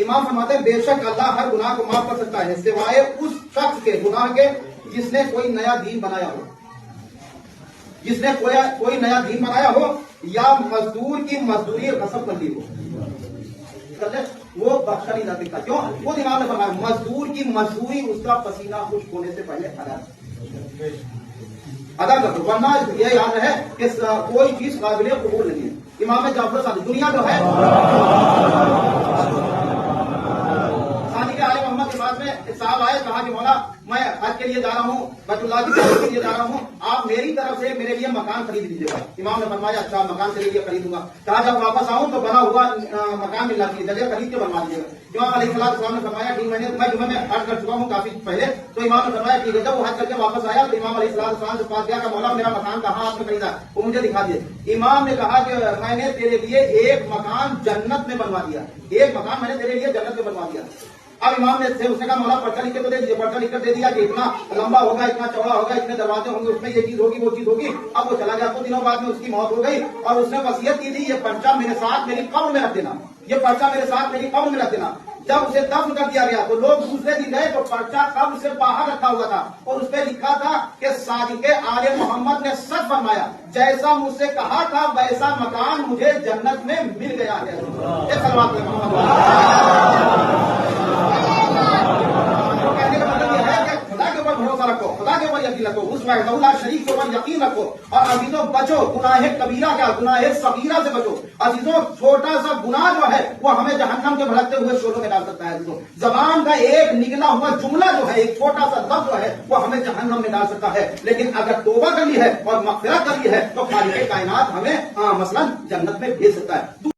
امام فرماتے ہیں بے شک اللہ ہر گناہ کو معاف کر سکتا ہے سوائے اس شخص کے گناہ کے جس نے کوئی نیا دین بنایا ہو، جس نے کوئی نیا دین بنایا ہو یا مزدور کی مزدوری غصب کر لی ہو، وہ بخشا نہیں جا سکتا. کیوں؟ وہ امام نے فرمایا مزدور کی مزدوری اس کا پسینہ خشک ہونے سے پہلے ادا کر دو، ورنہ یہ یاد رہے کہ کوئی چیز قابل قبول نہیں ہے. امام جعفر صادق دنیا جو ہے عالم محمد کے بعد میں صاحب آئے، کہا کہ مولا میں حج کے لیے جا رہا ہوں، بیت اللہ کی زیارت کے لیے جا رہا ہوں، آپ میری طرف سے میرے لیے مکان خرید دیجیے گا. امام نے فرمایا اچھا مکان کے لیے خریدوں گا. کہا جب واپس آؤں تو بنا ہوا مکان ملنا چاہیے، جگہ خرید کے بنوا دیجیے گا. امام علیہ السلام نے فرمایا ٹھیک، میں جمعے میں حج کر چکا ہوں کافی پہلے. تو امام نے فرمایا ٹھیک ہے. جب وہ حج کر کے واپس آیا تو امام علیہ السلام سے پاس گیا کہ مولا میرا مکان کہاں آپ نے خریدا، وہ مجھے دکھا دیے. امام نے کہا کہ میں نے تیرے لیے ایک مکان جنت میں بنوا دیا، ایک مکان میں نے تیرے لیے جنت میں بنوا دیا. اب امام نے اس نے کہا مولا پرچہ لکھ کے تو دے دیجیے. پرچہ لکھ کر دے دیا کہ اتنا لمبا ہوگا، اتنا چوڑا ہوگا، اتنے دروازے ہوں گے، اس میں یہ چیز ہوگی وہ چیز ہوگی. اب وہ چلا گیا. کچھ دنوں بعد میں اس کی موت ہو گئی اور اس نے وصیت کی تھی یہ پرچہ میرے ساتھ میری قبر میں رکھ دینا، یہ پرچہ میرے ساتھ میری قبر میں رکھ دینا. جب اسے دفن کر دیا گیا تو لوگ دوسرے دن گئے تو پرچہ قبر سے باہر رکھا ہوا تھا اور اس پہ لکھا تھا کہ صادق آل محمد نے سچ فرمایا، جیسا مجھ سے کہا تھا ویسا مکان مجھے جنت میں مل گیا ہے. بھروسہ رکھو، خدا کے اوپر یقین رکھو، اس وحدہ اللہ شریک کے اوپر یقین رکھو. اور عزیزوں بچو گناہ کبیرہ کیا، گناہ صغیرہ سے بچو. عزیزوں چھوٹا سا گناہ جو ہے وہ ہمیں جہنم کے بھڑکتے ہوئے شعلوں میں ڈال سکتا ہے. عزیزوں زبان کا ایک نکلا ہوا جملہ جو ہے، ایک چھوٹا سا لفظ جو ہے وہ ہمیں جہنم میں ڈال سکتا ہے. لیکن اگر توبہ کر لی ہے اور مغفرت کر لی ہے تو خالق کائنات ہمیں مثلا جنت میں بھیج سکتا ہے.